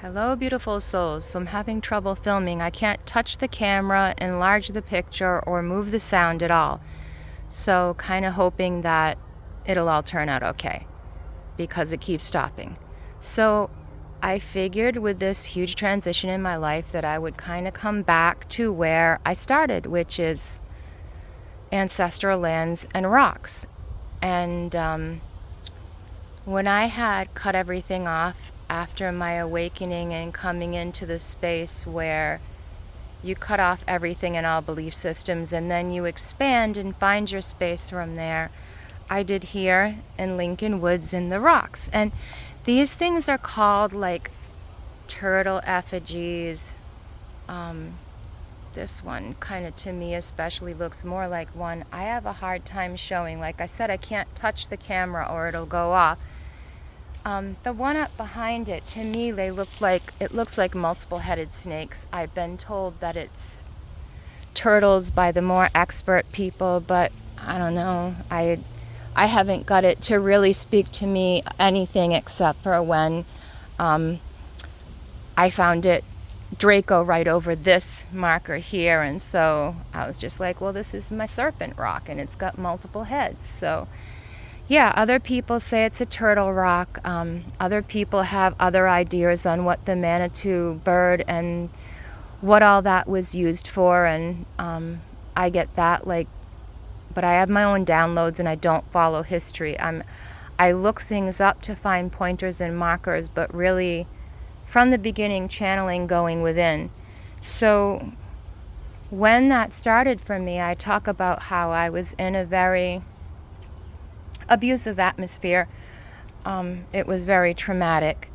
Hello, beautiful souls. So I'm having trouble filming. I can't touch the camera, enlarge the picture, or move the sound at all. So kind of hoping that it'll all turn out okay because it keeps stopping. So I figured with this huge transition in my life that I would kind of come back to where I started, which is ancestral lands and rocks. And when I had cut everything off after my awakening and coming into the space where you cut off everything in all belief systems and then you expand and find your space from there, I did here in Lincoln Woods in the rocks. And these things are called like turtle effigies. This one kind of to me especially looks more like one. I have a hard time showing. Like I said, I can't touch the camera or it'll go off. The one up behind it, to me, it looks like multiple-headed snakes. I've been told that it's turtles by the more expert people, but I don't know. I haven't got it to really speak to me anything except for when I found it Draco right over this marker here, and so I was just like, well, this is my serpent rock, and it's got multiple heads, so... Yeah, other people say it's a turtle rock. Other people have other ideas on what the Manitou bird and what all that was used for, and I get that, but I have my own downloads and I don't follow history. I look things up to find pointers and markers, but really, from the beginning, channeling going within. So when that started for me, I talk about how I was in a very abusive atmosphere. It was very traumatic.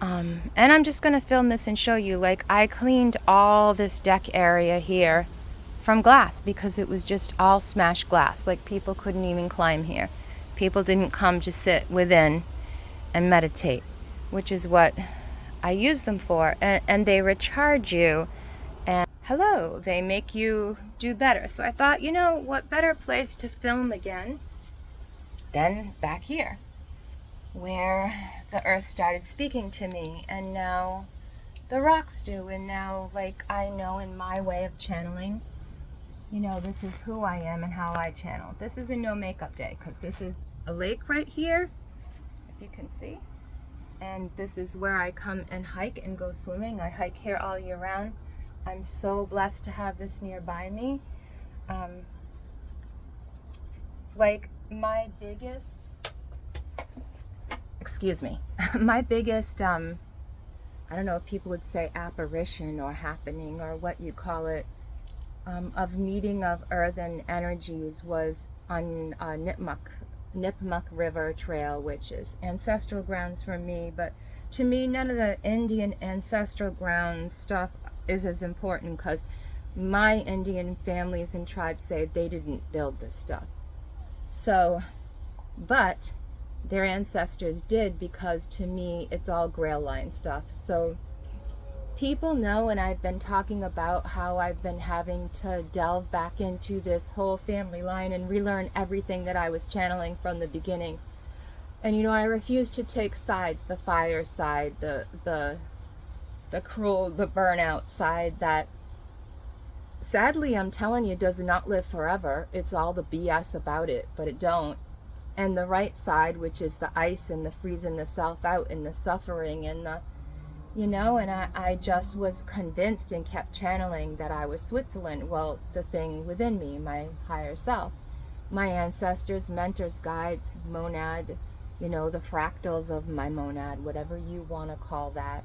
And I'm just going to film this and show you, I cleaned all this deck area here from glass because it was just all smashed glass. People couldn't even climb here. People didn't come to sit within and meditate, which is what I use them for. And they recharge you. And hello, they make you do better. So I thought, what better place to film again then back here, where the earth started speaking to me, and now the rocks do, and now, I know in my way of channeling, this is who I am and how I channel. This is a no makeup day, because this is a lake right here, if you can see, and this is where I come and hike and go swimming. I hike here all year round. I'm so blessed to have this nearby me. My biggest, my biggest, I don't know if people would say apparition or happening or what you call it, of meeting of earth and energies was on Nipmuc River Trail, which is ancestral grounds for me, but to me none of the Indian ancestral grounds stuff is as important because my Indian families and tribes say they didn't build this stuff. So, but their ancestors did, because to me it's all Grail Line stuff. So people know, and I've been talking about how I've been having to delve back into this whole family line and relearn everything that I was channeling from the beginning. And I refuse to take sides, the fire side, the cruel, the burnout side that sadly, I'm telling you, does not live forever. It's all the BS about it, but it don't. And the right side, which is the ice and the freezing the self out and the suffering and the, and I just was convinced and kept channeling that I was Switzerland. Well, the thing within me, my higher self, my ancestors, mentors, guides, monad, the fractals of my monad, whatever you want to call that.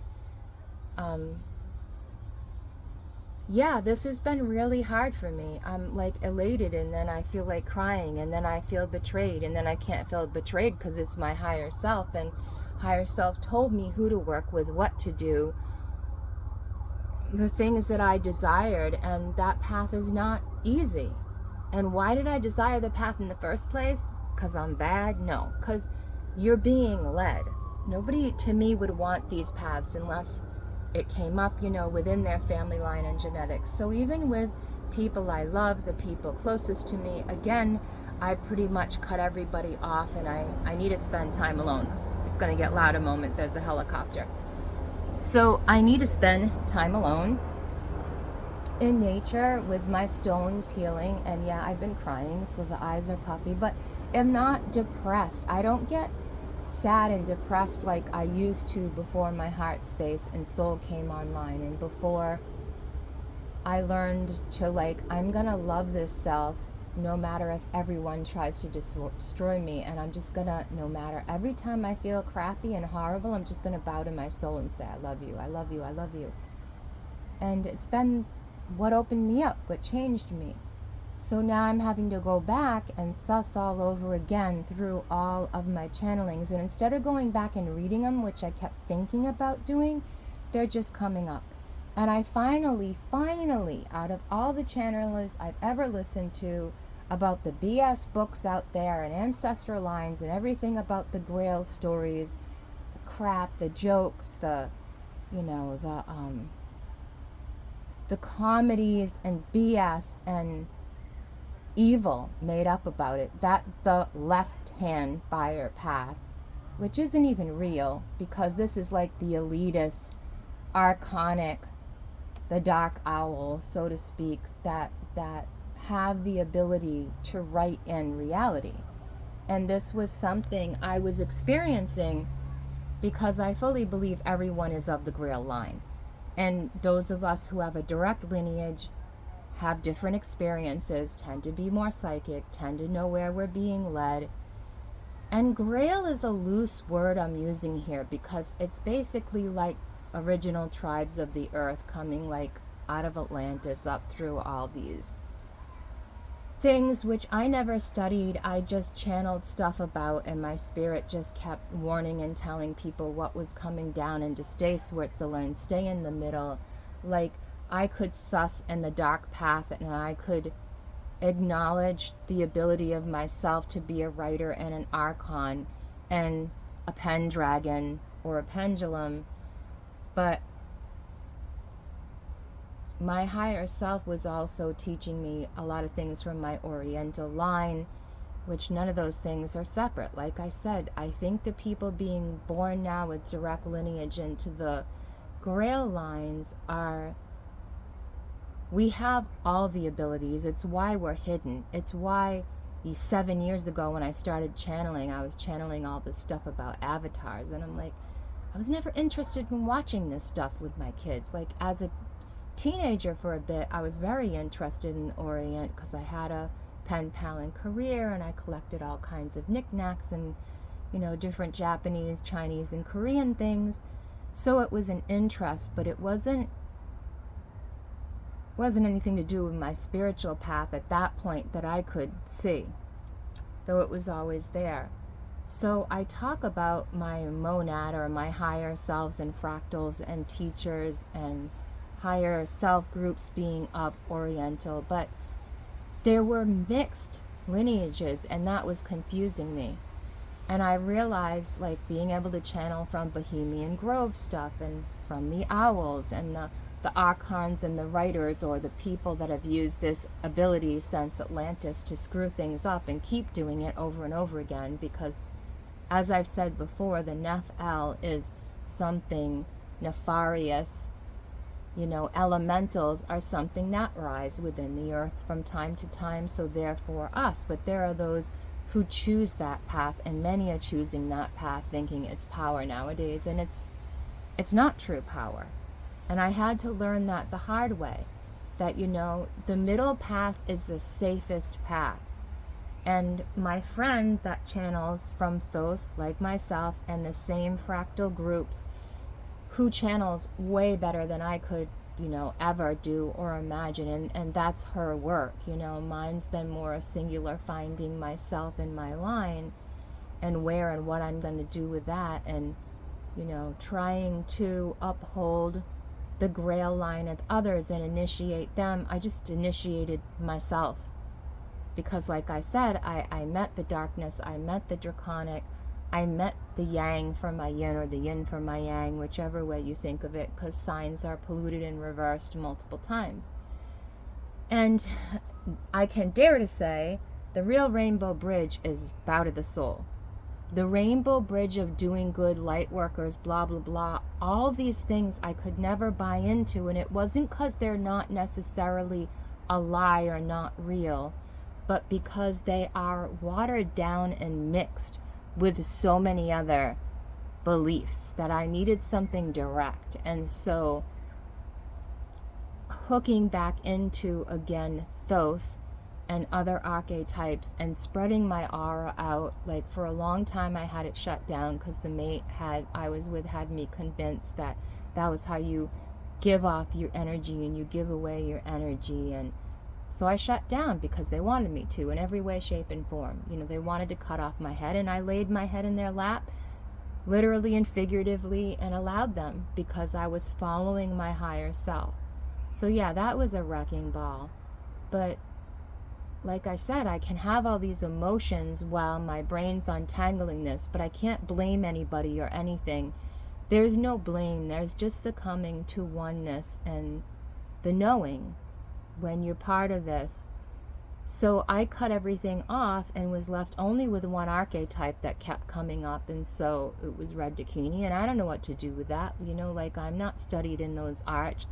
Yeah, this has been really hard for me. I'm elated, and then I feel like crying, and then I feel betrayed, and then I can't feel betrayed because it's my higher self, and higher self told me who to work with, what to do, the things that I desired, and that path is not easy. And why did I desire the path in the first place? Because I'm bad? No, because you're being led. Nobody to me would want these paths unless it came up, within their family line and genetics. So even with people I love, the people closest to me, again, I pretty much cut everybody off, and I need to spend time alone. It's going to get loud a moment. There's a helicopter. So I need to spend time alone in nature with my stones healing. And yeah, I've been crying, so the eyes are puffy, but I'm not depressed. I don't get sad and depressed like I used to before my heart space and soul came online, and before I learned to, like, I'm gonna love this self no matter if everyone tries to destroy me, and I'm just gonna, no matter, every time I feel crappy and horrible, I'm just gonna bow to my soul and say, I love you, I love you, I love you. And it's been what opened me up, what changed me. So now I'm having to go back and suss all over again through all of my channelings. And instead of going back and reading them, which I kept thinking about doing, they're just coming up. And I finally, out of all the channelers I've ever listened to about the BS books out there and ancestral lines and everything about the Grail stories, the crap, the jokes, the comedies and BS and evil made up about it, that the left-hand buyer path, which isn't even real, because this is like the elitist, archonic, the dark owl, so to speak, that have the ability to write in reality. And this was something I was experiencing because I fully believe everyone is of the Grail line. And those of us who have a direct lineage have different experiences, tend to be more psychic, tend to know where we're being led. And Grail is a loose word I'm using here because it's basically like original tribes of the earth coming like out of Atlantis up through all these things which I never studied. I just channeled stuff about, and my spirit just kept warning and telling people what was coming down, and to stay Switzerland, stay in the middle. Like, I could suss in the dark path, and I could acknowledge the ability of myself to be a writer and an archon and a pendragon or a pendulum, but my higher self was also teaching me a lot of things from my Oriental line, which none of those things are separate. Like I said, I think the people being born now with direct lineage into the Grail lines are, we have all the abilities. It's why we're hidden. It's why 7 years ago when I started channeling, I was channeling all this stuff about avatars, and I'm like, I was never interested in watching this stuff with my kids. Like, as a teenager for a bit, I was very interested in the Orient because I had a pen pal in Korea, and I collected all kinds of knickknacks and, different Japanese, Chinese, and Korean things. So it was an interest, but it wasn't anything to do with my spiritual path at that point that I could see, though it was always there. So I talk about my monad, or my higher selves, and fractals and teachers and higher self groups being of Oriental, but there were mixed lineages, and that was confusing me. And I realized, like, being able to channel from Bohemian Grove stuff and from the owls and the Archons and the writers, or the people that have used this ability since Atlantis to screw things up and keep doing it over and over again, because as I've said before, the Neph-El is something nefarious. Elementals are something that rise within the earth from time to time, so therefore us. But there are those who choose that path, and many are choosing that path thinking it's power nowadays, and it's not true power. And I had to learn that the hard way, that the middle path is the safest path. And my friend that channels from Thoth, like myself, and the same fractal groups, who channels way better than I could, ever do or imagine. And that's her work. Mine's been more a singular finding myself in my line and where and what I'm going to do with that. And, trying to uphold the Grail line of others and initiate them. I just initiated myself. Because like I said, I met the darkness, I met the draconic, I met the yang from my yin, or the yin from my yang, whichever way you think of it, because signs are polluted and reversed multiple times. And I can dare to say the real rainbow bridge is bow to the soul. The rainbow bridge of doing good, light workers, blah, blah, blah, all these things I could never buy into. And it wasn't because they're not necessarily a lie or not real, but because they are watered down and mixed with so many other beliefs that I needed something direct. And so hooking back into, again, Thoth and other archetypes and spreading my aura out. Like for a long time I had it shut down because the mate I was with had me convinced that that was how you give off your energy and you give away your energy. And so I shut down because they wanted me to in every way, shape, and form. You know, they wanted to cut off my head, and I laid my head in their lap, literally and figuratively, and allowed them because I was following my higher self. So yeah, that was a wrecking ball. But like I said, I can have all these emotions while my brain's untangling this, but I can't blame anybody or anything. There's no blame. There's just the coming to oneness and the knowing when you're part of this. So I cut everything off and was left only with one archetype that kept coming up, and so it was Red Dakini, and I don't know what to do with that. You know, like, I'm not studied in those arts.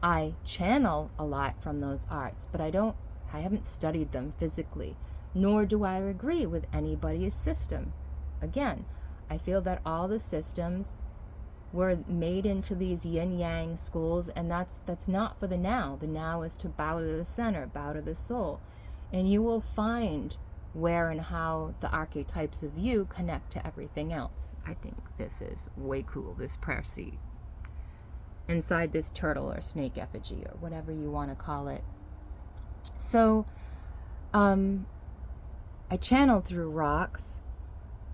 I channel a lot from those arts, but I haven't studied them physically, nor do I agree with anybody's system. Again, I feel that all the systems were made into these yin-yang schools, and that's not for the now. The now is to bow to the center, bow to the soul. And you will find where and how the archetypes of you connect to everything else. I think this is way cool, this prayer seed. Inside this turtle or snake effigy or whatever you want to call it. So I channeled through rocks,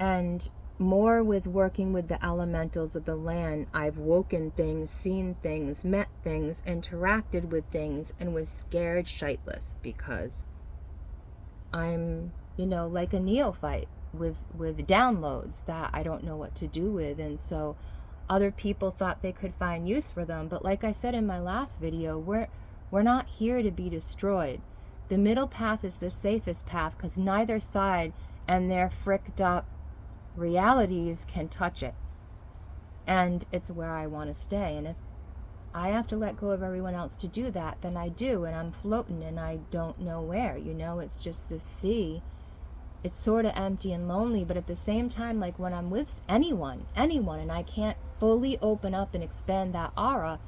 and more with working with the elementals of the land. I've woken things, seen things, met things, interacted with things, and was scared shitless because I'm, you know, like a neophyte with downloads that I don't know what to do with. And so other people thought they could find use for them. But like I said in my last video, we're not here to be destroyed. The middle path is the safest path because neither side and their fricked up realities can touch it. And it's where I want to stay. And if I have to let go of everyone else to do that, then I do. And I'm floating and I don't know where, you know, it's just the sea. It's sort of empty and lonely, but at the same time, like when I'm with anyone, and I can't fully open up and expand that aura,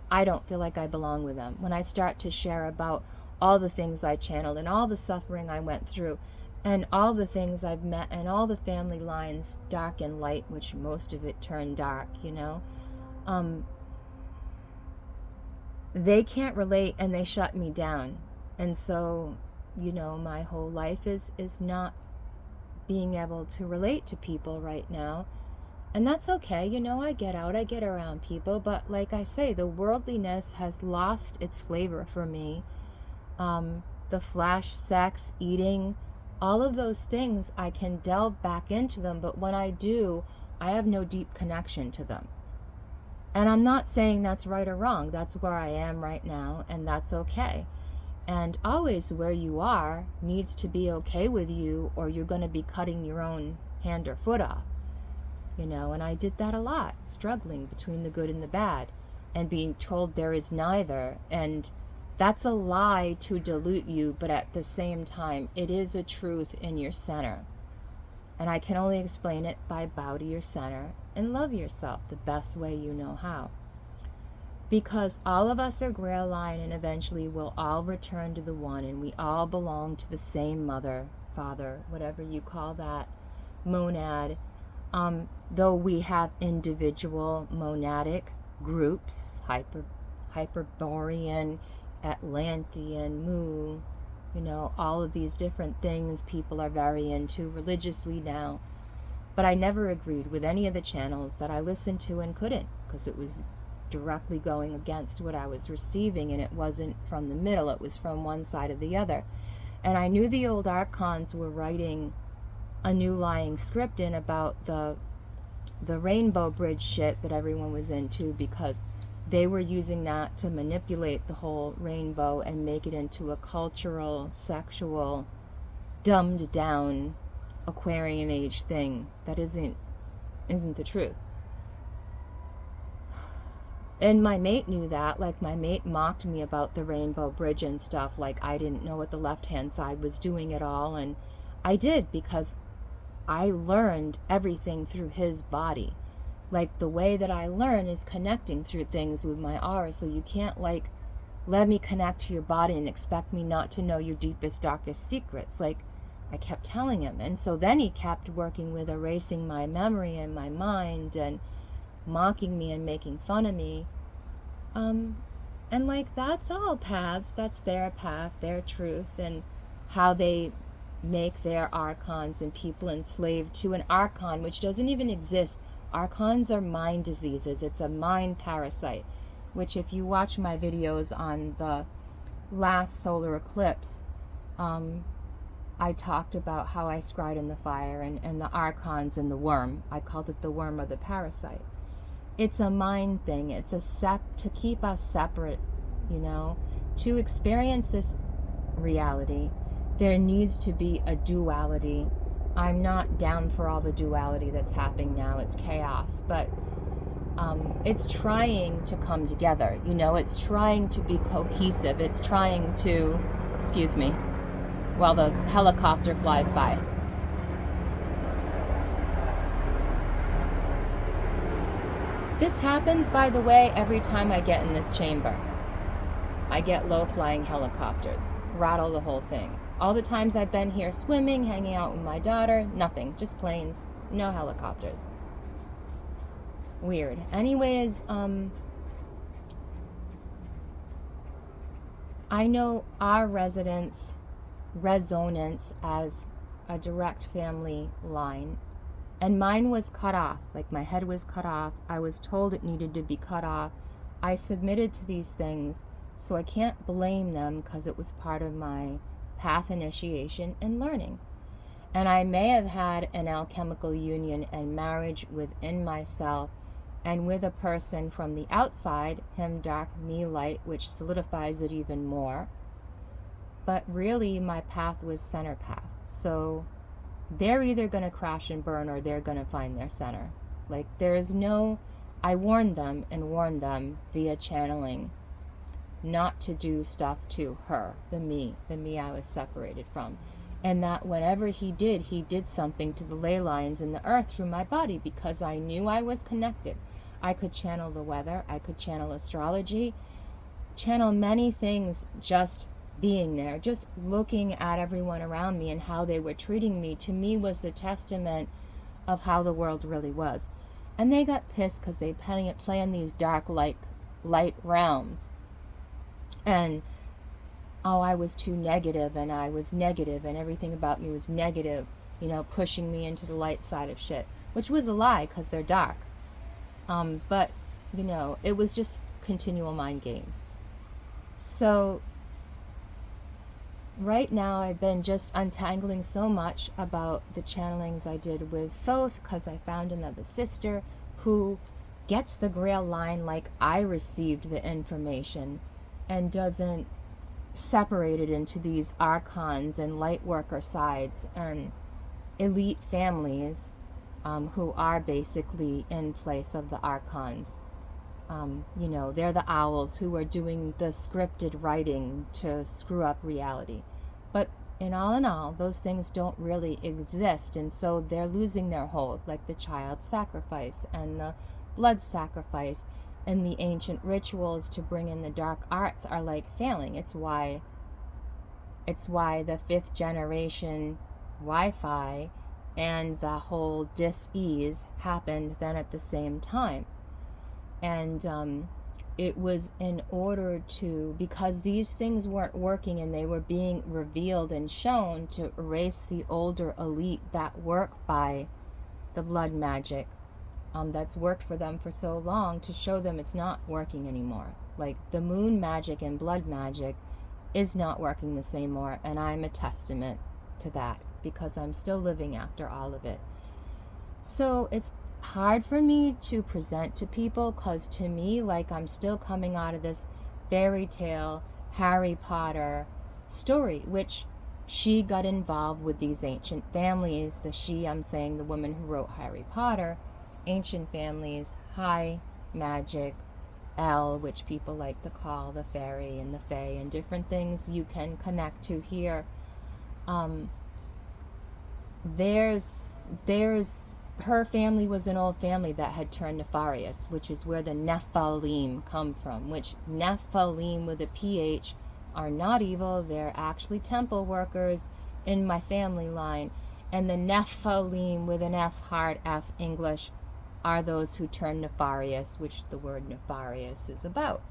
I don't feel like I belong with them. When I start to share about all the things I channeled and all the suffering I went through and all the things I've met and all the family lines, dark and light, which most of it turned dark, you know, they can't relate and they shut me down. And so, you know, my whole life is not being able to relate to people right now. And that's okay, you know, I get out, I get around people, but like I say, the worldliness has lost its flavor for me. The flash, sex, eating, all of those things, I can delve back into them, but when I do, I have no deep connection to them. And I'm not saying that's right or wrong, that's where I am right now, and that's okay. And always where you are needs to be okay with you, or you're going to be cutting your own hand or foot off. You know, and I did that a lot, struggling between the good and the bad, and being told there is neither. And that's a lie to dilute you, but at the same time, it is a truth in your center. And I can only explain it by bow to your center and love yourself the best way you know how. Because all of us are Grail Line, and eventually we'll all return to the one, and we all belong to the same mother, father, whatever you call that, monad. Though we have individual monadic groups, Hyperborean, Atlantean, Mu, you know, all of these different things people are very into religiously now. But I never agreed with any of the channels that I listened to and couldn't, because it was directly going against what I was receiving, and it wasn't from the middle, it was from one side or the other. And I knew the old Archons were writing a new lying script in about the rainbow bridge shit that everyone was into, because they were using that to manipulate the whole rainbow and make it into a cultural, sexual, dumbed down Aquarian age thing that isn't the truth. And my mate knew that. Like, my mate mocked me about the Rainbow Bridge and stuff, like I didn't know what the left-hand side was doing at all. And I did, because I learned everything through his body. Like, the way that I learn is connecting through things with my aura. So you can't, like, let me connect to your body and expect me not to know your deepest, darkest secrets. Like, I kept telling him. And so then he kept working with erasing my memory and my mind and mocking me and making fun of me. And like, that's all paths. That's their path, their truth, and how they make their archons and people enslaved to an archon, which doesn't even exist. Archons are mind diseases. It's a mind parasite, which, if you watch my videos on the last solar eclipse, I talked about how I scried in the fire and the archons and the worm. I called it the worm or the parasite. It's a mind thing. It's to keep us separate, you know. To experience this reality, there needs to be a duality. I'm not down for all the duality that's happening now. It's chaos, but it's trying to come together, you know. It's trying to be cohesive. It's trying to, excuse me, while the helicopter flies by. This happens, by the way, every time I get in this chamber. I get low-flying helicopters, rattle the whole thing. All the times I've been here swimming, hanging out with my daughter, nothing, just planes, no helicopters. Weird. Anyways, I know our resonance as a direct family line. And mine was cut off, like my head was cut off. I was told it needed to be cut off. I submitted to these things, so I can't blame them, because it was part of my path initiation and learning. And I may have had an alchemical union and marriage within myself and with a person from the outside, him dark, me light, which solidifies it even more. But really, my path was center path. So they're either going to crash and burn, or they're going to find their center. Like, there is no, I warned them via channeling not to do stuff to her, the me I was separated from. And that whenever he did something to the ley lines in the earth through my body, because I knew I was connected. I could channel the weather, I could channel astrology, channel many things just being there, just looking at everyone around me and how they were treating me, to me was the testament of how the world really was. And they got pissed because they play in these dark light realms. And, oh, I was too negative, and I was negative, and everything about me was negative, you know, pushing me into the light side of shit, which was a lie, because they're dark. But, you know, it was just continual mind games. So right now I've been just untangling so much about the channelings I did with Thoth, because I found another sister who gets the Grail line like I received the information, and doesn't separate it into these archons and light worker sides and elite families who are basically in place of the archons. You know, they're the owls who are doing the scripted writing to screw up reality. But in all, those things don't really exist, and so they're losing their hold, like the child sacrifice and the blood sacrifice and the ancient rituals to bring in the dark arts are like failing. It's why the 5th generation Wi-Fi and the whole dis-ease happened then at the same time. And it was in order to, because these things weren't working and they were being revealed and shown, to erase the older elite that work by the blood magic that's worked for them for so long, to show them it's not working anymore. Like, the moon magic and blood magic is not working the same more, and I'm a testament to that, because I'm still living after all of it. So it's hard for me to present to people, because to me, like, I'm still coming out of this fairy tale Harry Potter story, which she got involved with these ancient families. The she, I'm saying the woman who wrote Harry Potter, ancient families, high magic, El, which people like to call the fairy and the fae, and different things you can connect to here. There's her family was an old family that had turned nefarious, which is where the Nephilim come from, which Nephilim with a PH are not evil. They're actually temple workers in my family line. And the Nephilim with an F, hard F English, are those who turn nefarious, which the word nefarious is about.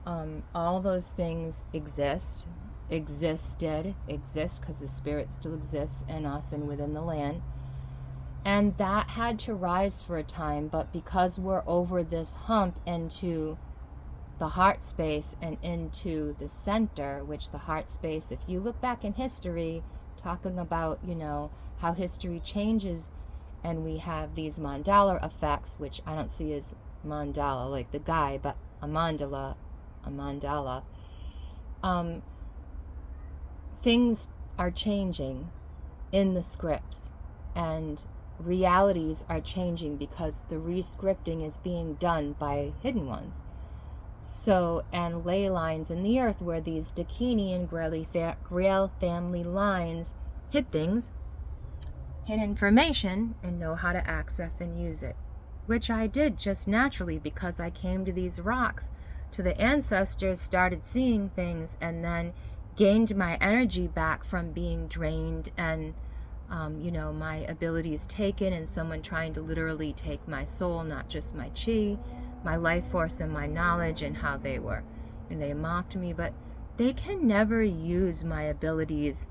All those things exist because the spirit still exists in us and within the land. And that had to rise for a time, but because we're over this hump into the heart space and into the center, which the heart space, if you look back in history, talking about, you know, how history changes, and we have these mandala effects, which I don't see as mandala like the guy, but a mandala. Things are changing in the scripts, and realities are changing because the re-scripting is being done by hidden ones. So, and ley lines in the earth where these Dakini and Grail family lines hid things, hid information, and know how to access and use it. Which I did just naturally because I came to these rocks, to the ancestors, started seeing things, and then gained my energy back from being drained and you know, my abilities taken, and someone trying to literally take my soul, not just my chi, my life force, and my knowledge, and how they were, and they mocked me, but they can never use my abilities.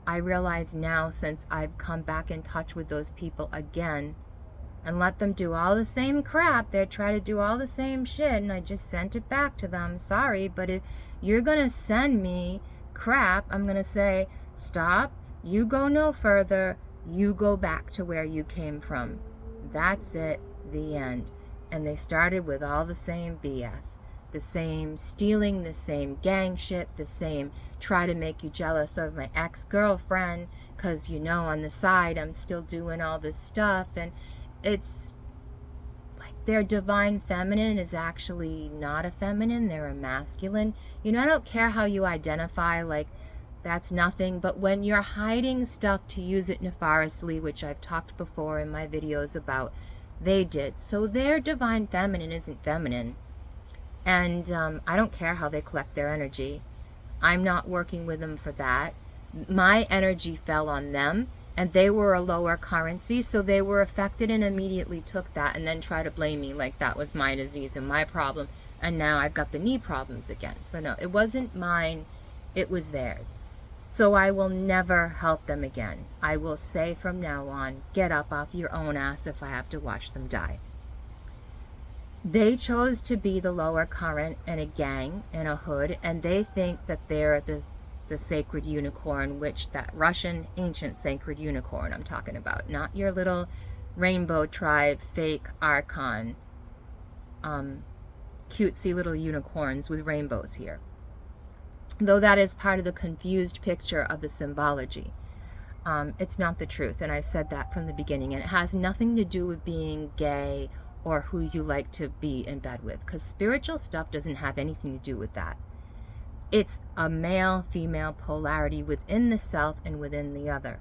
I realize now, since I've come back in touch with those people again and let them do all the same crap, they try to do all the same shit, and I just sent it back to them. Sorry, but if you're gonna send me crap, I'm gonna say, stop, you go no further, you go back to where you came from. That's it, the end. And they started with all the same BS, the same stealing, the same gang shit, the same try to make you jealous of my ex-girlfriend, because, you know, on the side I'm still doing all this stuff. And it's like their divine feminine is actually not a feminine, they're a masculine. You know, I don't care how you identify, like, that's nothing, but when you're hiding stuff to use it nefariously, which I've talked before in my videos about, they did. So their divine feminine isn't feminine. And I don't care how they collect their energy. I'm not working with them for that. My energy fell on them, and they were a lower currency, so they were affected and immediately took that and then try to blame me like that was my disease and my problem, and now I've got the knee problems again. So no, it wasn't mine, it was theirs. So I will never help them again. I will say from now on, get up off your own ass if I have to watch them die. They chose to be the lower current in a gang, in a hood, and they think that they're the sacred unicorn, which that Russian ancient sacred unicorn I'm talking about, not your little rainbow tribe fake Archon, cutesy little unicorns with rainbows here. Though that is part of the confused picture of the symbology. It's not the truth, and I've said that from the beginning, and it has nothing to do with being gay or who you like to be in bed with, because spiritual stuff doesn't have anything to do with that. It's a male-female polarity within the self and within the other.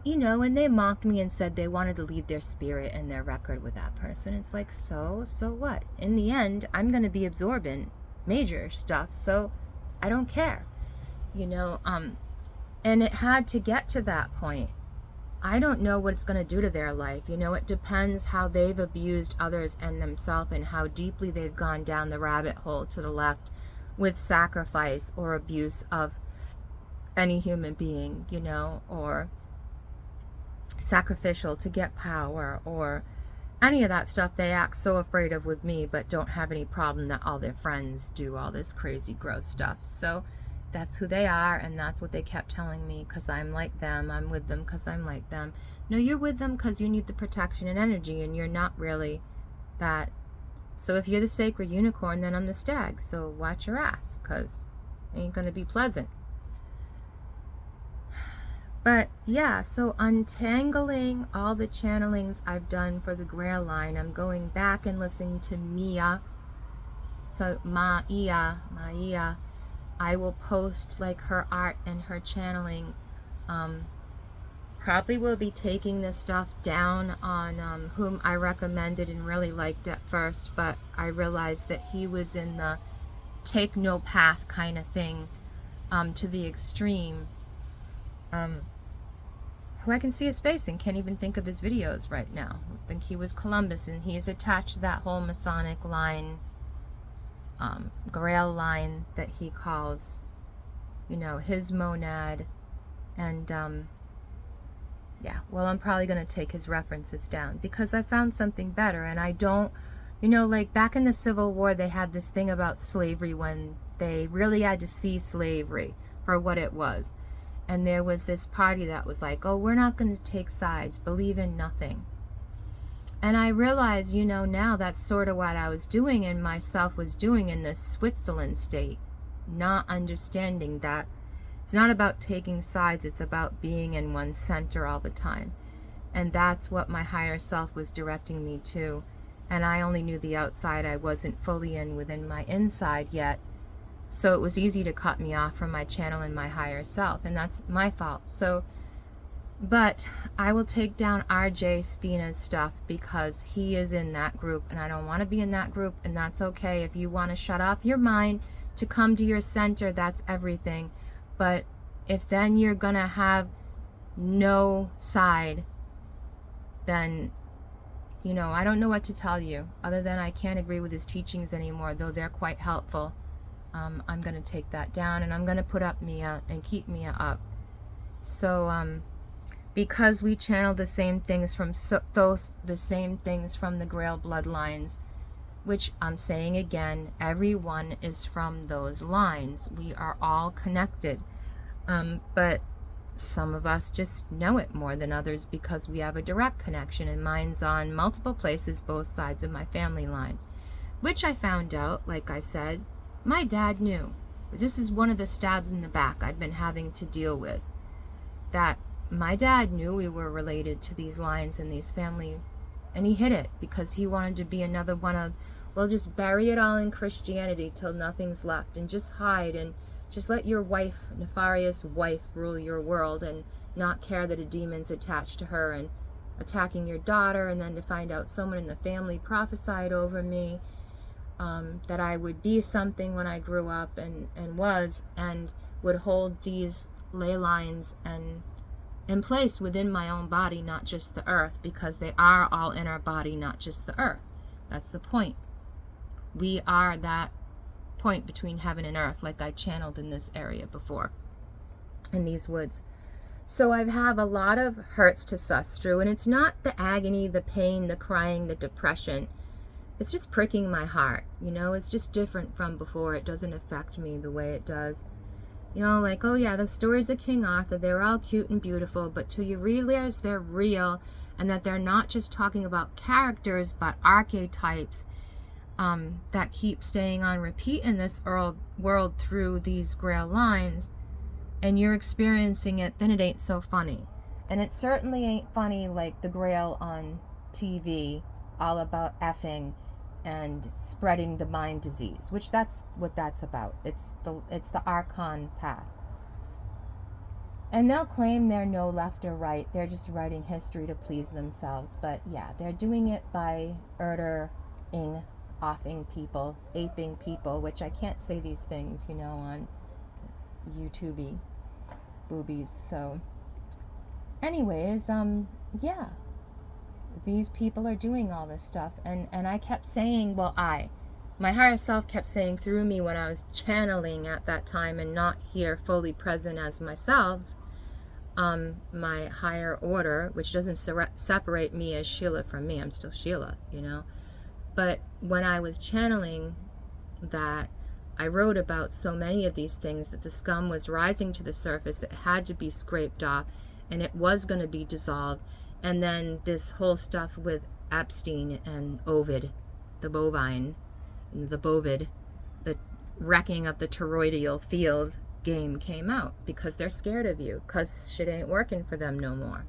You know, and they mocked me and said they wanted to leave their spirit and their record with that person. It's like, so what? In the end, I'm going to be absorbing major stuff, so I don't care, you know, and it had to get to that point. I don't know what it's going to do to their life. You know, it depends how they've abused others and themselves, and how deeply they've gone down the rabbit hole to the left with sacrifice or abuse of any human being, you know, or sacrificial to get power, or any of that stuff they act so afraid of with me, but don't have any problem that all their friends do all this crazy gross stuff. So that's who they are, and that's what they kept telling me, because I'm like them, I'm with them because I'm like them. No, you're with them because you need the protection and energy, and you're not really that. So if you're the sacred unicorn, then I'm the stag, so watch your ass, because it ain't going to be pleasant. But yeah, so untangling all the channelings I've done for the Grail line, I'm going back and listening to Mia. So Maia, I will post like her art and her channeling. Probably will be taking this stuff down on whom I recommended and really liked at first, but I realized that he was in the take no path kind of thing to the extreme. Who I can see his face and can't even think of his videos right now. I think he was Columbus, and he's attached to that whole Masonic line, Grail line that he calls, you know, his monad. And yeah, well, I'm probably going to take his references down because I found something better. And I don't, you know, like back in the Civil War, they had this thing about slavery when they really had to see slavery for what it was. And there was this party that was like, oh, we're not going to take sides, believe in nothing. And I realized, you know, now that's sort of what I was doing and myself was doing in this Switzerland state, not understanding that it's not about taking sides, it's about being in one center all the time. And that's what my higher self was directing me to. And I only knew the outside, I wasn't fully in within my inside yet. So it was easy to cut me off from my channel and my higher self, and that's my fault. So, but I will take down RJ Spina's stuff because he is in that group, and I don't want to be in that group, and that's okay. If you want to shut off your mind to come to your center, that's everything. But if then you're going to have no side, then, you know, I don't know what to tell you other than I can't agree with his teachings anymore, though they're quite helpful. I'm going to take that down, and I'm going to put up Mia and keep Mia up. So because we channel the same things from Thoth, the same things from the Grail bloodlines, which I'm saying again, everyone is from those lines. We are all connected. But some of us just know it more than others because we have a direct connection, and mine's on multiple places, both sides of my family line, which I found out, like I said, my dad knew. This is one of the stabs in the back I've been having to deal with. That my dad knew we were related to these lines and these family, and he hid it because he wanted to be another one of, well, just bury it all in Christianity till nothing's left and just hide and just let your wife, nefarious wife, rule your world and not care that a demon's attached to her and attacking your daughter, and then to find out someone in the family prophesied over me that I would be something when I grew up and was, and would hold these ley lines and in place within my own body, not just the earth, because they are all in our body, not just the earth. That's the point. We are that point between heaven and earth, like I channeled in this area before, in these woods. So I have a lot of hurts to suss through, and it's not the agony, the pain, the crying, the depression. It's just pricking my heart, you know. It's just different from before. It doesn't affect me the way it does. You know, like, oh yeah, the stories of King Arthur, they're all cute and beautiful, but till you realize they're real and that they're not just talking about characters, but archetypes that keep staying on repeat in this world through these Grail lines, and you're experiencing it, then it ain't so funny. And it certainly ain't funny like the Grail on TV, all about effing and spreading the mind disease, which that's what that's about. It's the Archon path. And they'll claim they're no left or right. They're just writing history to please themselves. But yeah, they're doing it by ing, offing people, aping people, which I can't say these things, you know, on YouTube boobies. So anyways, yeah. These people are doing all this stuff, and I kept saying, well, my higher self kept saying through me when I was channeling at that time and not here fully present as myself, my higher order, which doesn't separate me as Sheila from me, I'm still Sheila, you know. But when I was channeling that, I wrote about so many of these things that the scum was rising to the surface. It had to be scraped off, and it was going to be dissolved. And then this whole stuff with Epstein and Ovid, the bovine, the bovid, the wrecking of the toroidal field game came out, because they're scared of you, because shit ain't working for them no more.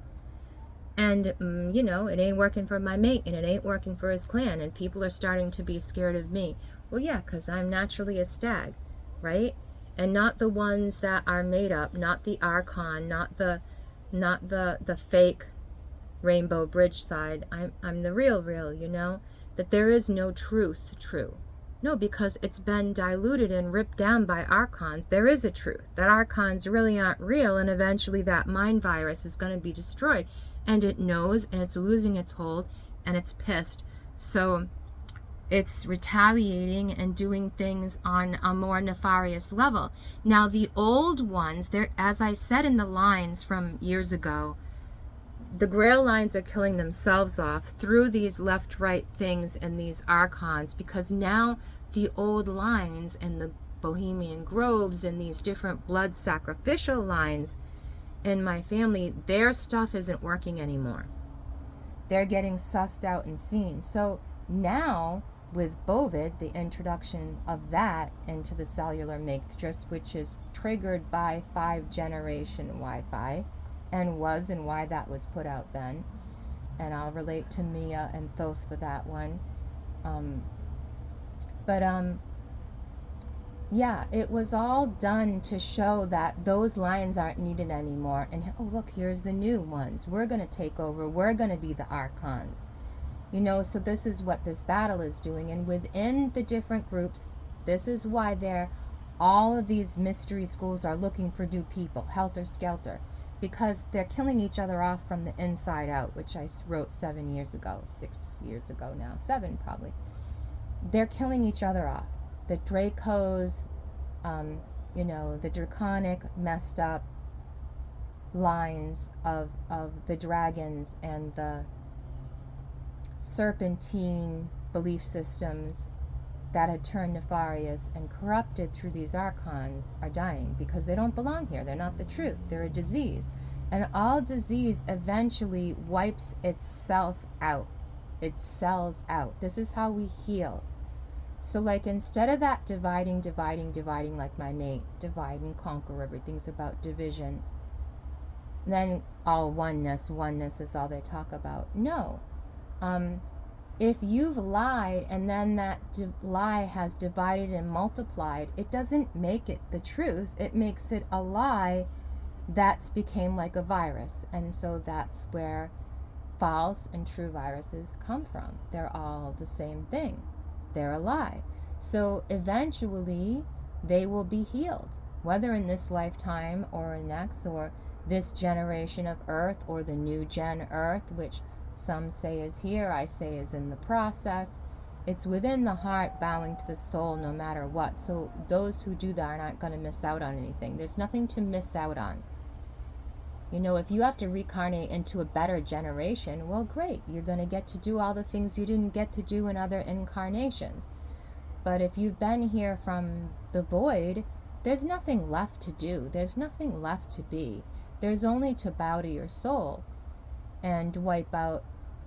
And, you know, it ain't working for my mate, and it ain't working for his clan, and people are starting to be scared of me. Well, yeah, because I'm naturally a stag, right? And not the ones that are made up, not the Archon, not the fake Rainbow Bridge side. I'm the real, you know? That there is no truth true. No, because it's been diluted and ripped down by Archons. There is a truth, that Archons really aren't real, and eventually that mind virus is going to be destroyed. And it knows, and it's losing its hold, and it's pissed. So it's retaliating and doing things on a more nefarious level. Now, the old ones, as I said in the lines from years ago, the Grail Lines are killing themselves off through these left-right things and these Archons, because now the old lines and the Bohemian Groves and these different blood sacrificial lines in my family, their stuff isn't working anymore. They're getting sussed out and seen. So now, with Bovid, the introduction of that into the cellular matrix, which is triggered by 5th-generation Wi-Fi, and why that was put out then, and I'll relate to Mia and Thoth for that one. Yeah, it was all done to show that those lines aren't needed anymore. And oh, look, here's the new ones. We're going to take over. We're going to be the Archons. You know, so this is what this battle is doing. And within the different groups, this is why all of these mystery schools are looking for new people, helter-skelter, because they're killing each other off from the inside out, which I wrote 7 years ago, 6 years ago now, 7 probably. They're killing each other off. The Dracos, you know, the draconic, messed up lines of the dragons and the serpentine belief systems that had turned nefarious and corrupted through these Archons are dying, because they don't belong here. They're not the truth. They're a disease. And all disease eventually wipes itself out. It sells out. This is how we heal. So, like, instead of that dividing like my mate, divide and conquer, everything's about division, then all oneness is all they talk about. No. If you've lied and then that lie has divided and multiplied, it doesn't make it the truth. It makes it a lie that's became like a virus. And so that's where false and true viruses come from. They're all the same thing. They're a lie. So eventually they will be healed, whether in this lifetime or next, or this generation of Earth, or the new gen Earth, which some say is here, I say is in the process. It's within the heart, bowing to the soul no matter what. So those who do that are not going to miss out on anything. There's nothing to miss out on. You know, if you have to reincarnate into a better generation, well, great. You're going to get to do all the things you didn't get to do in other incarnations. But if you've been here from the void, there's nothing left to do. There's nothing left to be. There's only to bow to your soul and wipe out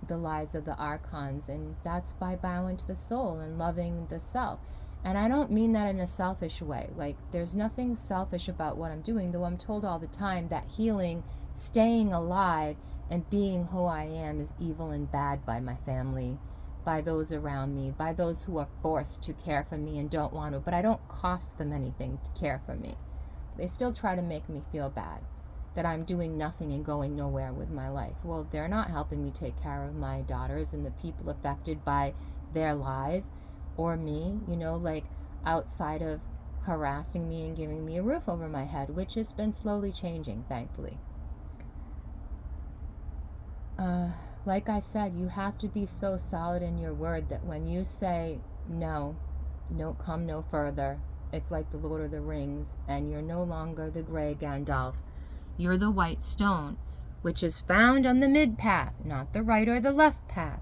the lies of the Archons. And that's by bowing to the soul and loving the self. And I don't mean that in a selfish way. Like, there's nothing selfish about what I'm doing, though I'm told all the time that healing, staying alive, and being who I am is evil and bad by my family, by those around me, by those who are forced to care for me and don't want to. But I don't cost them anything to care for me. They still try to make me feel bad, that I'm doing nothing and going nowhere with my life. Well, they're not helping me take care of my daughters and the people affected by their lies, or me, you know, like, outside of harassing me and giving me a roof over my head, which has been slowly changing, thankfully. Like I said, you have to be so solid in your word that when you say no, come no further, it's like the Lord of the Rings, and you're no longer the gray Gandalf. You're the white stone, which is found on the mid path, not the right or the left path.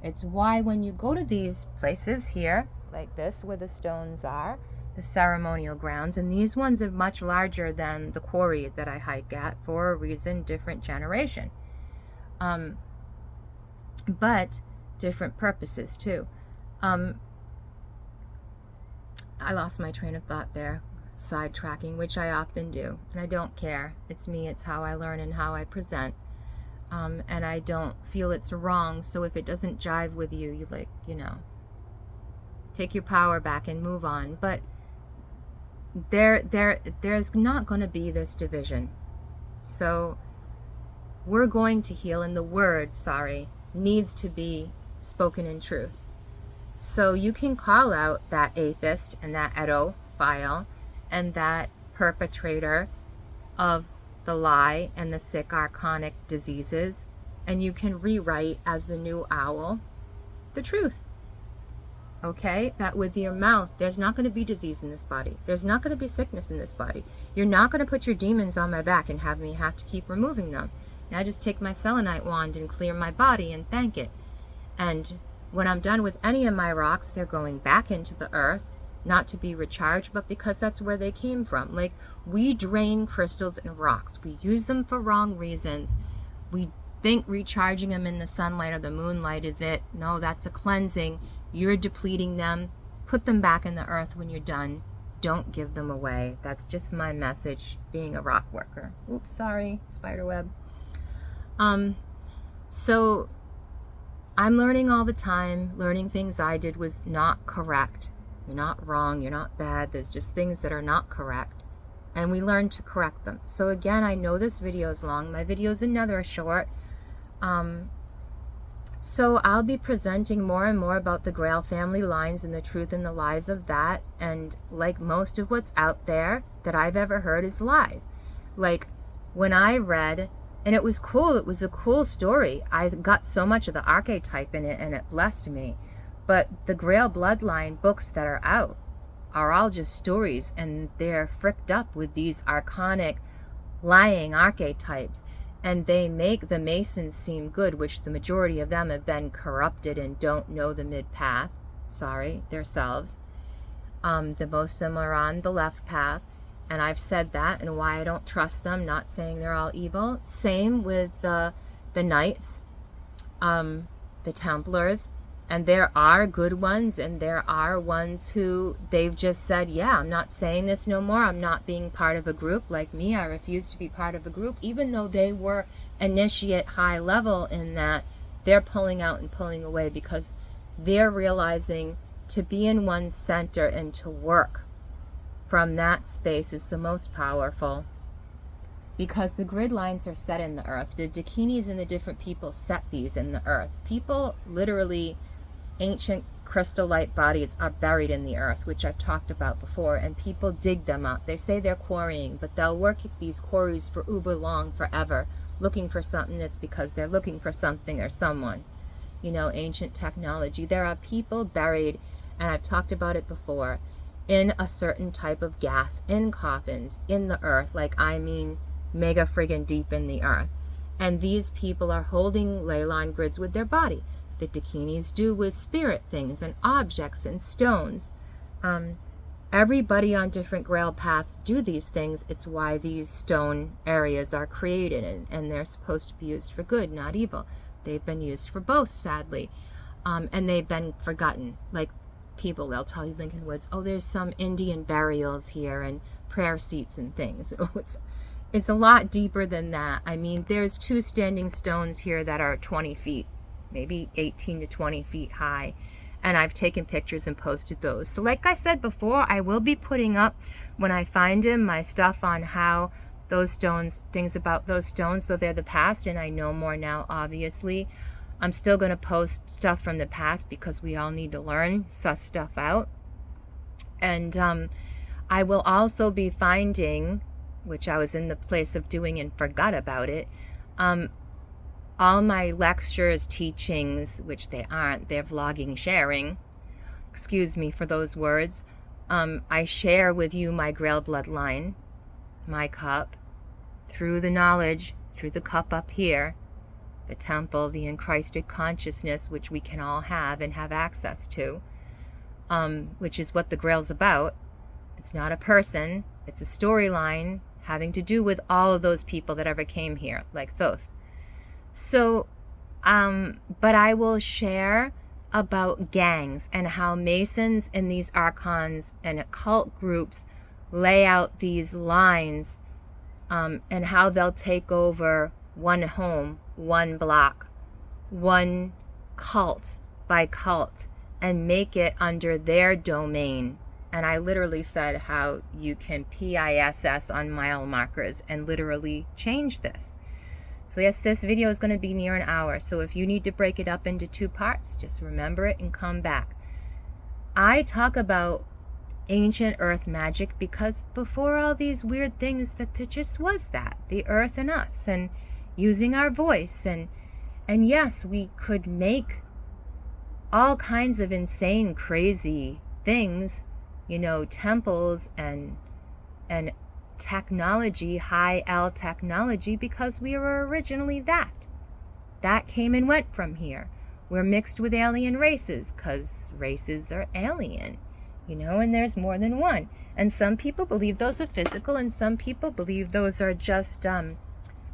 It's why when you go to these places here, like this, where the stones are, the ceremonial grounds, and these ones are much larger than the quarry that I hike at, for a reason, different generation. But different purposes too. I lost my train of thought there. sidetracking, which I often do, and I don't care. It's me, it's how I learn and how I present. And I don't feel it's wrong, so if it doesn't jive with you, you like, take your power back and move on. But there's not going to be this division. So we're going to heal, and the word, needs to be spoken in truth. So you can call out that atheist and that pedophile and that perpetrator of the lie and the sick archonic diseases, and you can rewrite as the new owl the truth. Okay? That with your mouth, there's not going to be disease in this body. There's not going to be sickness in this body. You're not going to put your demons on my back and have me have to keep removing them. Now I just take my selenite wand and clear my body and thank it. And when I'm done with any of my rocks, they're going back into the earth, not to be recharged, but because that's where they came from. Like, we drain crystals and rocks. We use them for wrong reasons. We think recharging them in the sunlight or the moonlight is it. No, that's a cleansing. You're depleting them. Put them back in the earth when you're done. Don't give them away. That's just my message, being a rock worker. Oops, sorry, spiderweb. So I'm learning all the time. Learning things I did was not correct. You're not wrong. You're not bad. There's just things that are not correct. And we learn to correct them. So again, I know this video is long. My video is another short. So I'll be presenting more and more about the Grail family lines and the truth and the lies of that. And like most of what's out there that I've ever heard is lies. Like when I read, and it was cool. It was a cool story. I got so much of the archetype in it and it blessed me. But the Grail bloodline books that are out are all just stories, and they're fricked up with these archonic lying archetypes. And they make the Masons seem good, which the majority of them have been corrupted and don't know the mid-path. Themselves. The most of them are on the left path. And I've said that and why I don't trust them, not saying they're all evil. Same with the Knights, the Templars. And there are good ones, and there are ones who they've just said, yeah, I'm not saying this no more. I'm not being part of a group. Like me, I refuse to be part of a group, even though they were initiate high level in that. They're pulling out and pulling away because they're realizing to be in one center and to work from that space is the most powerful. Because the grid lines are set in the earth. The Dakinis and the different people set these in the earth. People literally, ancient crystal light bodies are buried in the earth, which I've talked about before, and people dig them up. They say they're quarrying, but they'll work at these quarries for uber long, forever, looking for something. It's because they're looking for something or someone. Ancient technology. There are people buried, and I've talked about it before, in a certain type of gas, in coffins, in the earth, mega friggin' deep in the earth. And these people are holding ley line grids with their body. The Dakinis do with spirit things and objects and stones. Everybody on different Grail paths do these things. It's why these stone areas are created, and they're supposed to be used for good, not evil. They've been used for both, sadly. And they've been forgotten. Like people, they'll tell you, Lincoln Woods, oh, there's some Indian burials here and prayer seats and things. It's a lot deeper than that. There's 2 standing stones here that are 20 feet, maybe 18 to 20 feet high. And I've taken pictures and posted those. So like I said before, I will be putting up, when I find them, my stuff on how those stones, things about those stones, though they're the past, and I know more now, obviously. I'm still going to post stuff from the past because we all need to learn, suss stuff out. And I will also be finding, which I was in the place of doing and forgot about it, all my lectures, teachings, which they aren't, they're vlogging, sharing, excuse me for those words, I share with you my Grail bloodline, my cup, through the knowledge, through the cup up here, the temple, the enchrysted consciousness, which we can all have and have access to, which is what the Grail's about. It's not a person, it's a storyline having to do with all of those people that ever came here, like Thoth. So, but I will share about gangs and how Masons and these Archons and occult groups lay out these lines, and how they'll take over one home, one block, one cult by cult, and make it under their domain. And I literally said how you can PISS on mile markers and literally change this. So yes, this video is going to be near an hour. So if you need to break it up into 2 parts, just remember it and come back. I talk about ancient earth magic because before all these weird things, that it just was that, the earth and us, and using our voice. And yes, we could make all kinds of insane, crazy things, you know, temples and technology, high L technology, because we were originally that. That came and went from here. We're mixed with alien races because races are alien, you know, and there's more than one. And some people believe those are physical, and some people believe those are just,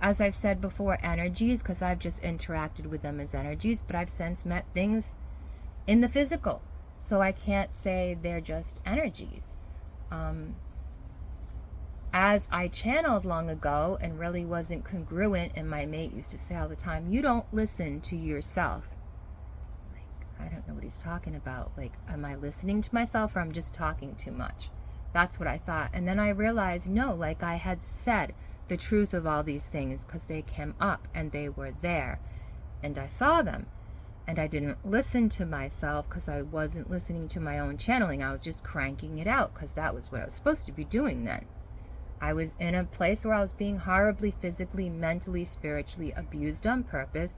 as I've said before, energies, because I've just interacted with them as energies, but I've since met things in the physical. So I can't say they're just energies. As I channeled long ago and really wasn't congruent, and my mate used to say all the time, you don't listen to yourself. Like, I don't know what he's talking about. Like, am I listening to myself, or I'm just talking too much? That's what I thought. And then I realized, no, like I had said the truth of all these things because they came up and they were there and I saw them. And I didn't listen to myself because I wasn't listening to my own channeling. I was just cranking it out because that was what I was supposed to be doing then. I was in a place where I was being horribly physically, mentally, spiritually abused on purpose.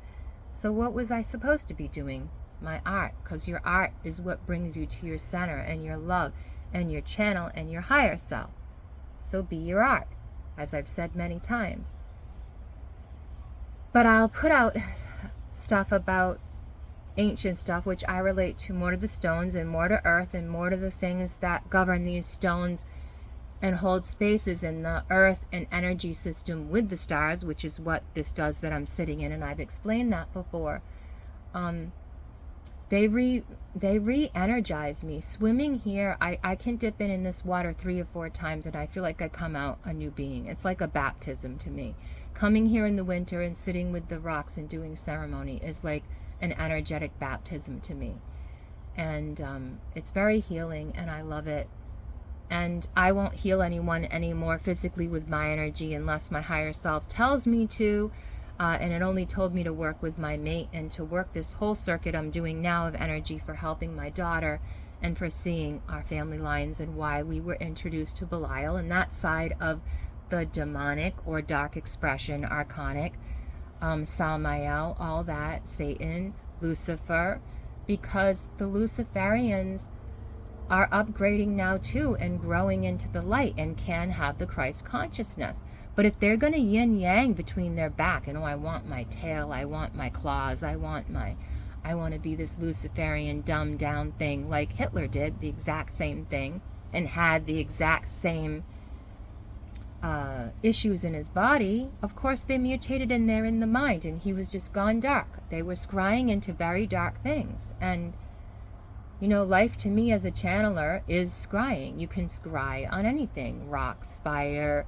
So what was I supposed to be doing? My art, because your art is what brings you to your center and your love and your channel and your higher self. So be your art, as I've said many times. But I'll put out stuff about ancient stuff, which I relate to more to the stones and more to earth and more to the things that govern these stones and hold spaces in the earth and energy system with the stars, which is what this does that I'm sitting in, and I've explained that before. They re-energize me. Swimming here, I can dip in this water 3 or 4 times and I feel like I come out a new being. It's like a baptism to me. Coming here in the winter and sitting with the rocks and doing ceremony is like an energetic baptism to me. And it's very healing and I love it. And I won't heal anyone anymore physically with my energy unless my higher self tells me to. And it only told me to work with my mate and to work this whole circuit I'm doing now of energy for helping my daughter and for seeing our family lines and why we were introduced to Belial and that side of the demonic or dark expression, archonic, Samael, all that, Satan, Lucifer, because the Luciferians are upgrading now too and growing into the light and can have the Christ consciousness. But if they're going to yin yang between their back and, oh, I want my tail, I want my claws, I want to be this Luciferian dumbed down thing like Hitler did, the exact same thing, and had the exact same issues in his body. Of course they mutated in there in the mind and he was just gone dark. They were scrying into very dark things. And you know, life to me as a channeler is scrying. You can scry on anything. Rocks, fire,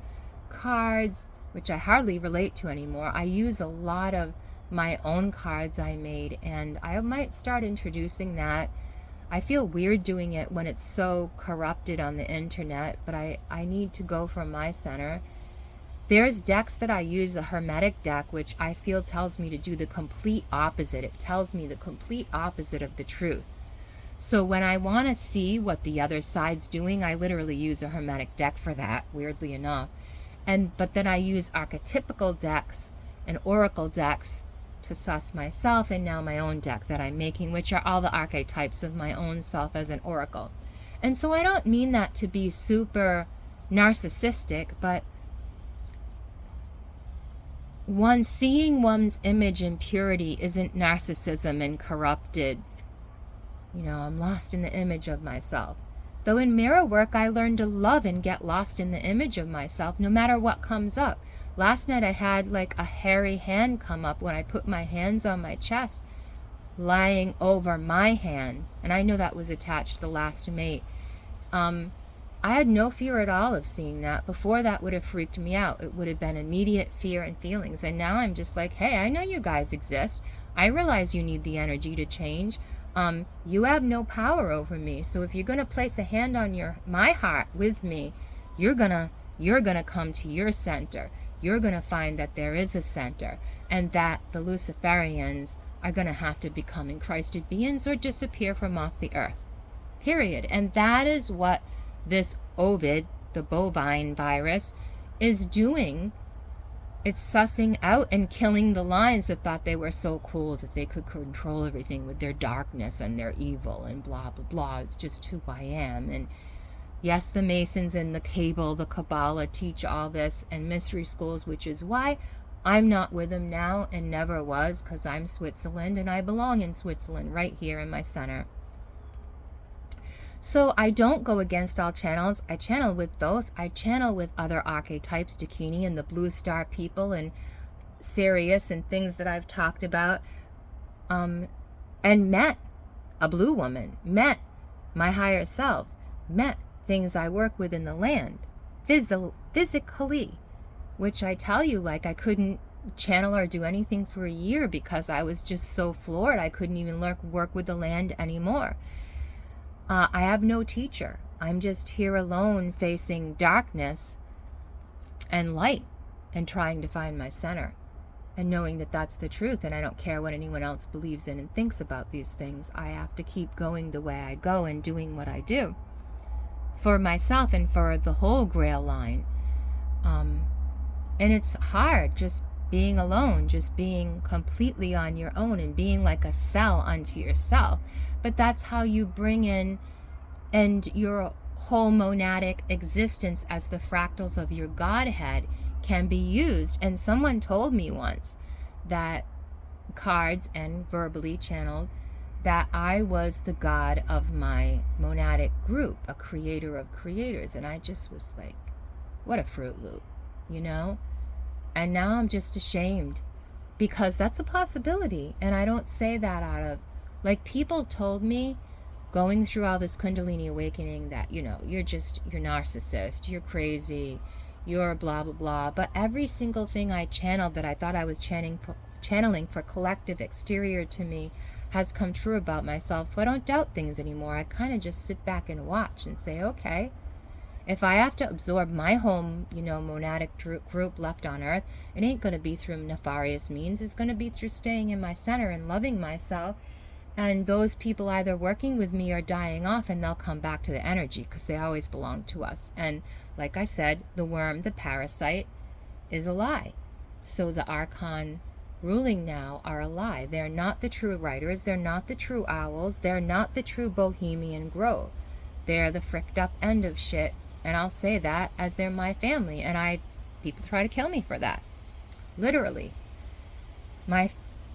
cards, which I hardly relate to anymore. I use a lot of my own cards I made, and I might start introducing that. I feel weird doing it when it's so corrupted on the internet, but I need to go from my center. There's decks that I use, a hermetic deck, which I feel tells me to do the complete opposite. It tells me the complete opposite of the truth. So when I want to see what the other side's doing, I literally use a hermetic deck for that, weirdly enough. But then I use archetypical decks and oracle decks to suss myself, and now my own deck that I'm making, which are all the archetypes of my own self as an oracle. And so I don't mean that to be super narcissistic, but seeing one's image in purity isn't narcissism and corrupted. You know, I'm lost in the image of myself. Though in mirror work, I learned to love and get lost in the image of myself, no matter what comes up. Last night I had like a hairy hand come up when I put my hands on my chest, lying over my hand. And I know that was attached to the last mate. I had no fear at all of seeing that. Before, that would have freaked me out. It would have been immediate fear and feelings. And now I'm just like, hey, I know you guys exist. I realize you need the energy to change. You have no power over me. So if you're going to place a hand on my heart with me, you're going to come to your center. You're going to find that there is a center, and that the Luciferians are going to have to become Christed beings or disappear from off the earth. Period. And that is what this Ovid, the bovine virus, is doing. It's sussing out and killing the lines that thought they were so cool that they could control everything with their darkness and their evil and blah, blah, blah. It's just who I am. And yes, the Masons and the Cable, the Kabbalah teach all this, and mystery schools, which is why I'm not with them now and never was, because I'm Switzerland and I belong in Switzerland right here in my center. So I don't go against all channels. I channel with both. I channel with other archetypes, Dakini and the Blue Star people and Sirius and things that I've talked about, and met a blue woman, met my higher selves, met things I work with in the land, physically, which I tell you, like, I couldn't channel or do anything for a year because I was just so floored. I couldn't even work with the land anymore. I have no teacher. I'm just here alone facing darkness and light and trying to find my center and knowing that that's the truth, and I don't care what anyone else believes in and thinks about these things. I have to keep going the way I go and doing what I do for myself and for the whole Grail line. And it's hard just being alone, just being completely on your own and being like a cell unto yourself. But that's how you bring in, and your whole monadic existence as the fractals of your Godhead can be used. And someone told me once that, cards and verbally channeled, that I was the God of my monadic group, a creator of creators. And I just was like, what a Fruit Loop, you know? And now I'm just ashamed, because that's a possibility. And I don't say that out of, like, people told me going through all this Kundalini awakening that, you know, you're narcissist, you're crazy, you're blah, blah, blah. But every single thing I channeled that I thought I was channeling for collective exterior to me has come true about myself. So I don't doubt things anymore. I kind of just sit back and watch and say, okay, if I have to absorb my home, you know, monadic group left on earth, it ain't going to be through nefarious means. It's going to be through staying in my center and loving myself. And those people either working with me or dying off, and they'll come back to the energy because they always belong to us. And like I said, the worm, the parasite, is a lie. So the Archon ruling now are a lie. They're not the true writers. They're not the true owls. They're not the true bohemian grove. They're the fricked up end of shit. And I'll say that as they're my family. And people try to kill me for that. Literally. My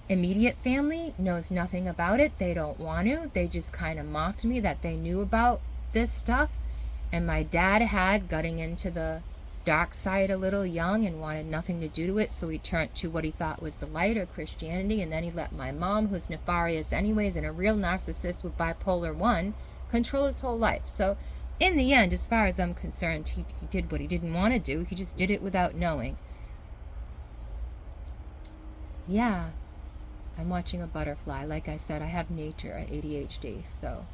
immediate family knows nothing about it. They don't want to. They just kind of mocked me that they knew about this stuff. And my dad had gutting into the dark side a little young and wanted nothing to do to it, so he turned to what he thought was the light, or Christianity. And then he let my mom, who's nefarious anyways and a real narcissist with bipolar 1, control his whole life. So in the end, as far as I'm concerned, he did what he didn't want to do. He just did it without knowing. Yeah, I'm watching a butterfly. Like I said, I have nature, ADHD, so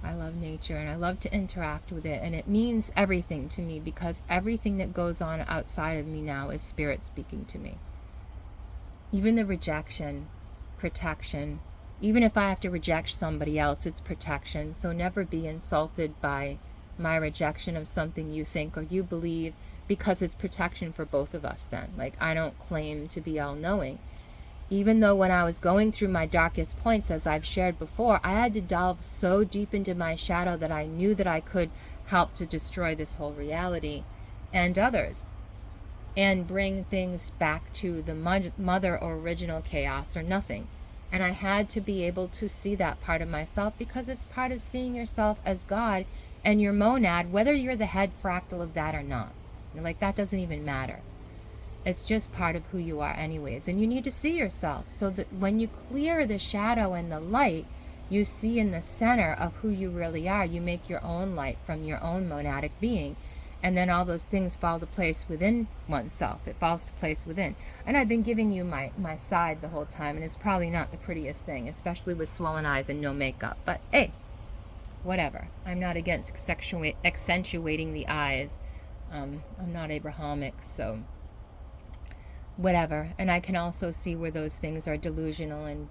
I love nature and I love to interact with it, and it means everything to me, because everything that goes on outside of me now is spirit speaking to me. Even the rejection, protection. Even if I have to reject somebody else, it's protection. So never be insulted by my rejection of something you think or you believe, because it's protection for both of us then. Like, I don't claim to be all-knowing. Even though when I was going through my darkest points, as I've shared before, I had to delve so deep into my shadow that I knew that I could help to destroy this whole reality and others, and bring things back to the mother or original chaos or nothing. And I had to be able to see that part of myself, because it's part of seeing yourself as God and your monad, whether you're the head fractal of that or not. Like, that doesn't even matter. It's just part of who you are anyways. And you need to see yourself so that when you clear the shadow and the light, You see in the center of who you really are. You make your own light from your own monadic being. And then all those things fall to place within oneself. It falls to place within. And I've been giving you my side the whole time, and it's probably not the prettiest thing, especially with swollen eyes and no makeup. But hey, whatever. I'm not against accentuating the eyes. I'm not Abrahamic, so whatever. And I can also see where those things are delusional, and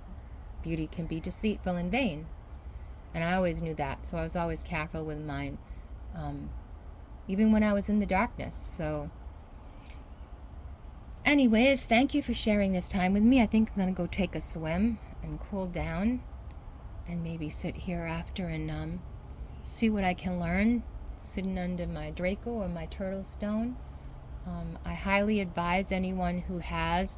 beauty can be deceitful and vain. And I always knew that, so I was always careful with mine. Even when I was in the darkness. So anyways, thank you for sharing this time with me. I think I'm going to go take a swim and cool down and maybe sit here after and see what I can learn sitting under my Draco or my turtle stone. I highly advise anyone who has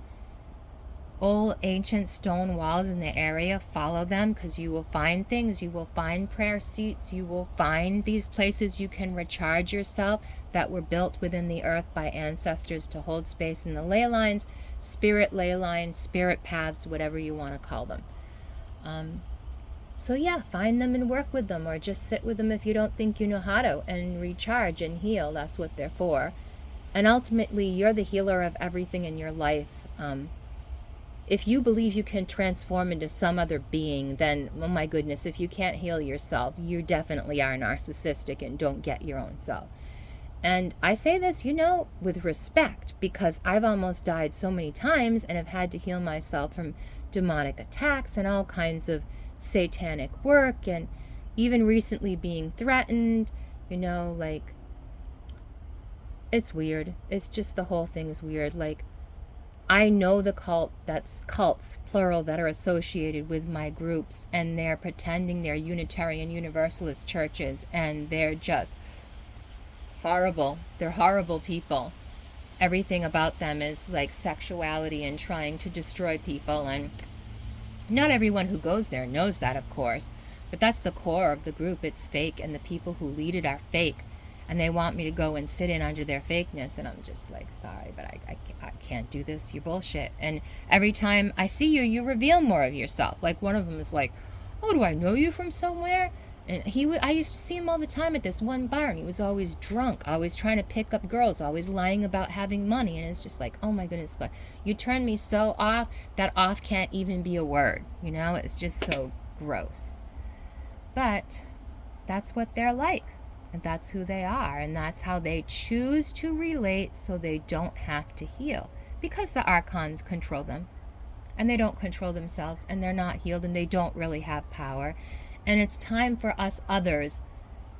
old ancient stone walls in the area, follow them, because you will find things. You will find prayer seats. You will find these places you can recharge yourself that were built within the earth by ancestors to hold space in the ley lines, spirit paths, whatever you want to call them. So yeah, find them and work with them, or just sit with them if you don't think you know how to, and recharge and heal. That's what they're for. And ultimately, you're the healer of everything in your life. If you believe you can transform into some other being, then, oh my goodness, if you can't heal yourself, you definitely are narcissistic and don't get your own self. And I say this, with respect, because I've almost died so many times and have had to heal myself from demonic attacks and all kinds of satanic work, and even recently being threatened, it's weird. It's just, the whole thing is weird. I know the cults, plural, that are associated with my groups, and they're pretending they're Unitarian Universalist churches, and they're just horrible. They're horrible people. Everything about them is like sexuality and trying to destroy people, and not everyone who goes there knows that, of course, but that's the core of the group. It's fake, and the people who lead it are fake. And they want me to go and sit in under their fakeness. And I'm just like, sorry, but I can't do this. You're bullshit. And every time I see you, you reveal more of yourself. Like, one of them is like, oh, do I know you from somewhere? And I used to see him all the time at this one bar. And he was always drunk, always trying to pick up girls, always lying about having money. And it's just like, oh my goodness, you turn me so off that off can't even be a word. It's just so gross. But that's what they're like. And that's who they are, and that's how they choose to relate, so they don't have to heal, because the Archons control them, and they don't control themselves, and they're not healed, and they don't really have power. And it's time for us others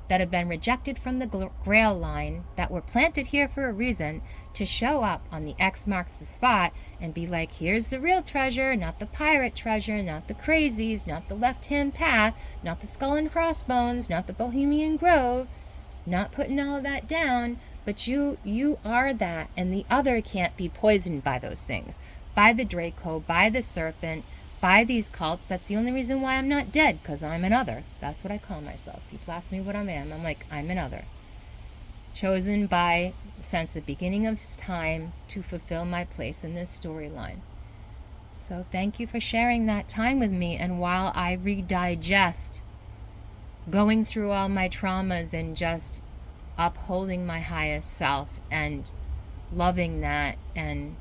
that have been rejected from the Grail line, that were planted here for a reason, to show up on the X marks the spot and be like, here's the real treasure, not the pirate treasure, not the crazies, not the left-hand path, not the skull and crossbones, not the Bohemian Grove. Not putting all of that down, but you are that, and the other can't be poisoned by those things, by the Draco, by the serpent, by these cults. That's the only reason why I'm not dead, because I'm an other. That's what I call myself. People ask me what I am. I'm like, I'm an other, chosen by, since the beginning of time, to fulfill my place in this storyline. So thank you for sharing that time with me, and while I redigest going through all my traumas and just upholding my highest self and loving that and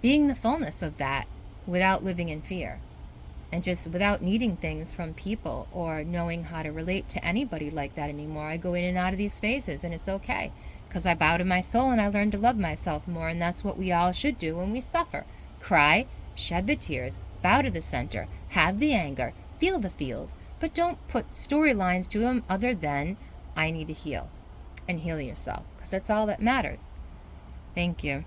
being the fullness of that without living in fear and just without needing things from people or knowing how to relate to anybody like that anymore. I go in and out of these phases, and it's okay, because I bow to my soul and I learn to love myself more, and that's what we all should do when we suffer. Cry, shed the tears, bow to the center, have the anger, feel the feels, but don't put storylines to them other than, I need to heal. And heal yourself, because that's all that matters. Thank you.